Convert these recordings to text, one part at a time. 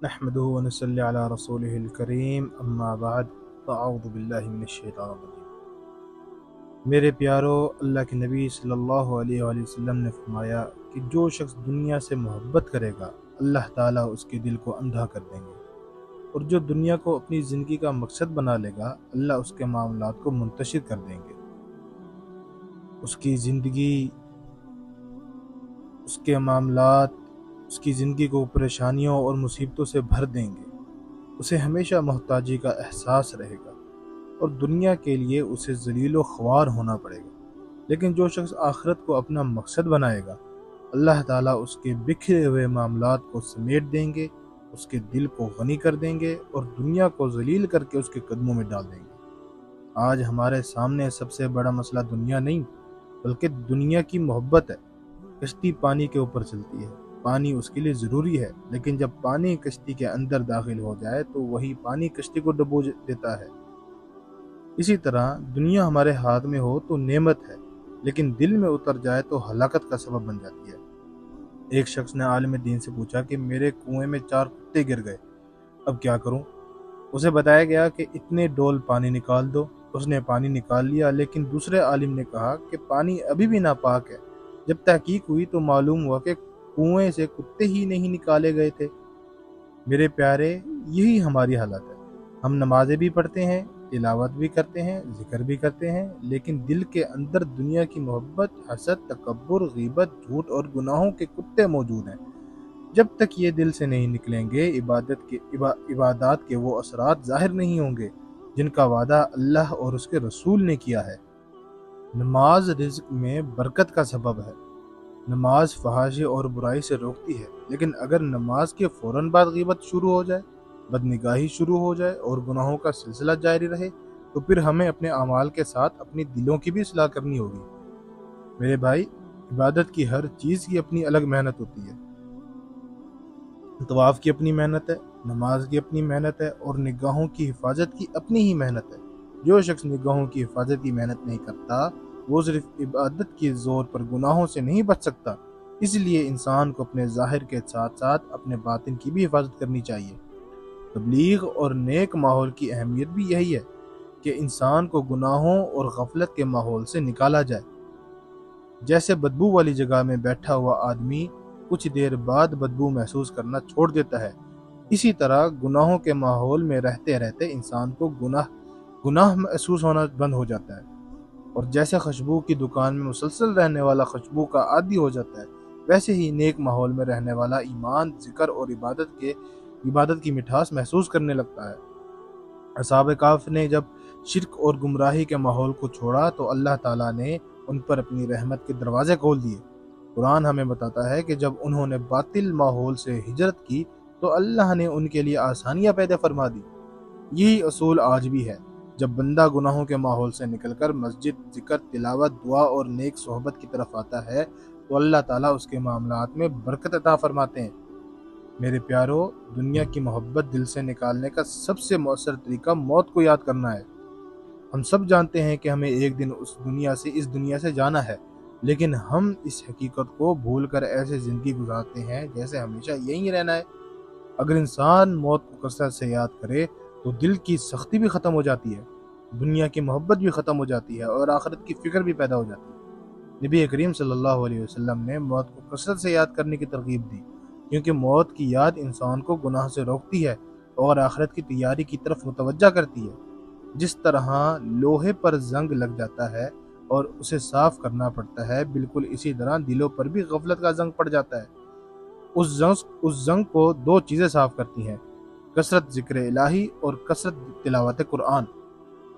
نحمده ونصلي على رسوله الکریم اما بعد فاعوذ باللہ من الشیطان الرجیم۔ میرے پیارو، اللہ کے نبی صلی اللہ علیہ وآلہ وسلم نے فرمایا کہ جو شخص دنیا سے محبت کرے گا اللہ تعالیٰ اس کے دل کو اندھا کر دیں گے، اور جو دنیا کو اپنی زندگی کا مقصد بنا لے گا اللہ اس کے معاملات کو منتشر کر دیں گے۔ اس کی زندگی، اس کے معاملات، اس کی زندگی کو پریشانیوں اور مصیبتوں سے بھر دیں گے۔ اسے ہمیشہ محتاجی کا احساس رہے گا اور دنیا کے لیے اسے ذلیل و خوار ہونا پڑے گا۔ لیکن جو شخص آخرت کو اپنا مقصد بنائے گا اللہ تعالیٰ اس کے بکھرے ہوئے معاملات کو سمیٹ دیں گے، اس کے دل کو غنی کر دیں گے اور دنیا کو ذلیل کر کے اس کے قدموں میں ڈال دیں گے۔ آج ہمارے سامنے سب سے بڑا مسئلہ دنیا نہیں بلکہ دنیا کی محبت ہے۔ کشتی پانی کے اوپر چلتی ہے، پانی اس کے لیے ضروری ہے، لیکن جب پانی کشتی کے اندر داخل ہو جائے تو وہی پانی کشتی کو ڈبو دیتا ہے۔ اسی طرح دنیا ہمارے ہاتھ میں ہو تو نعمت ہے، لیکن دل میں اتر جائے تو ہلاکت کا سبب بن جاتی ہے۔ ایک شخص نے عالم دین سے پوچھا کہ میرے کنویں میں 4 کتے گر گئے، اب کیا کروں؟ اسے بتایا گیا کہ اتنے ڈول پانی نکال دو۔ اس نے پانی نکال لیا، لیکن دوسرے عالم نے کہا کہ پانی ابھی بھی ناپاک ہے۔ جب تحقیق ہوئی تو معلوم ہوا کہ کنویں سے کتے ہی نہیں نکالے گئے تھے۔ میرے پیارے، یہی ہماری حالت ہے۔ ہم نمازیں بھی پڑھتے ہیں، تلاوت بھی کرتے ہیں، ذکر بھی کرتے ہیں، لیکن دل کے اندر دنیا کی محبت، حسد، تکبر، غیبت، جھوٹ اور گناہوں کے کتے موجود ہیں۔ جب تک یہ دل سے نہیں نکلیں گے عبادات کے وہ اثرات ظاہر نہیں ہوں گے جن کا وعدہ اللہ اور اس کے رسول نے کیا ہے۔ نماز رزق میں برکت کا سبب ہے۔ نماز فحاشی اور برائی سے روکتی ہے، لیکن اگر نماز کے فوراً بعد غیبت شروع ہو جائے، بدنگاہی شروع ہو جائے اور گناہوں کا سلسلہ جاری رہے تو پھر ہمیں اپنے اعمال کے ساتھ اپنی دلوں کی بھی اصلاح کرنی ہوگی۔ میرے بھائی، عبادت کی ہر چیز کی اپنی الگ محنت ہوتی ہے۔ طواف کی اپنی محنت ہے، نماز کی اپنی محنت ہے اور نگاہوں کی حفاظت کی اپنی ہی محنت ہے۔ جو شخص نگاہوں کی حفاظت کی محنت نہیں کرتا وہ صرف عبادت کے زور پر گناہوں سے نہیں بچ سکتا۔ اس لیے انسان کو اپنے ظاہر کے ساتھ ساتھ اپنے باطن کی بھی حفاظت کرنی چاہیے۔ تبلیغ اور نیک ماحول کی اہمیت بھی یہی ہے کہ انسان کو گناہوں اور غفلت کے ماحول سے نکالا جائے۔ جیسے بدبو والی جگہ میں بیٹھا ہوا آدمی کچھ دیر بعد بدبو محسوس کرنا چھوڑ دیتا ہے، اسی طرح گناہوں کے ماحول میں رہتے رہتے انسان کو گناہ محسوس ہونا بند ہو جاتا ہے، اور جیسے خوشبو کی دکان میں مسلسل رہنے والا خوشبو کا عادی ہو جاتا ہے، ویسے ہی نیک ماحول میں رہنے والا ایمان، ذکر اور عبادت کی مٹھاس محسوس کرنے لگتا ہے۔ اصحاب کہف نے جب شرک اور گمراہی کے ماحول کو چھوڑا تو اللہ تعالیٰ نے ان پر اپنی رحمت کے دروازے کھول دیے۔ قرآن ہمیں بتاتا ہے کہ جب انہوں نے باطل ماحول سے ہجرت کی تو اللہ نے ان کے لیے آسانیاں پیدا فرما دی۔ یہی اصول آج بھی ہے۔ جب بندہ گناہوں کے ماحول سے نکل کر مسجد، ذکر، تلاوت، دعا اور نیک صحبت کی طرف آتا ہے تو اللہ تعالیٰ اس کے معاملات میں برکت عطا فرماتے ہیں۔ میرے پیارو، دنیا کی محبت دل سے نکالنے کا سب سے مؤثر طریقہ موت کو یاد کرنا ہے۔ ہم سب جانتے ہیں کہ ہمیں ایک دن اس دنیا سے جانا ہے، لیکن ہم اس حقیقت کو بھول کر ایسے زندگی گزارتے ہیں جیسے ہمیشہ یہیں رہنا ہے۔ اگر انسان موت کو کثرت سے یاد کرے تو دل کی سختی بھی ختم ہو جاتی ہے، دنیا کی محبت بھی ختم ہو جاتی ہے اور آخرت کی فکر بھی پیدا ہو جاتی ہے۔ نبی کریم صلی اللہ علیہ وسلم نے موت کو کثرت سے یاد کرنے کی ترغیب دی، کیونکہ موت کی یاد انسان کو گناہ سے روکتی ہے اور آخرت کی تیاری کی طرف متوجہ کرتی ہے۔ جس طرح لوہے پر زنگ لگ جاتا ہے اور اسے صاف کرنا پڑتا ہے، بالکل اسی طرح دلوں پر بھی غفلت کا زنگ پڑ جاتا ہے۔ اس زنگ کو 2 چیزیں صاف کرتی ہیں: کثرت ذکر الہی اور کثرت تلاوت قرآن۔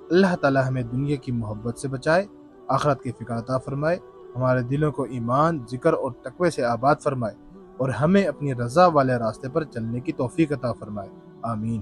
اللہ تعالی ہمیں دنیا کی محبت سے بچائے، آخرت کی فکر عطا فرمائے، ہمارے دلوں کو ایمان، ذکر اور تقوی سے آباد فرمائے اور ہمیں اپنی رضا والے راستے پر چلنے کی توفیق عطا فرمائے۔ آمین۔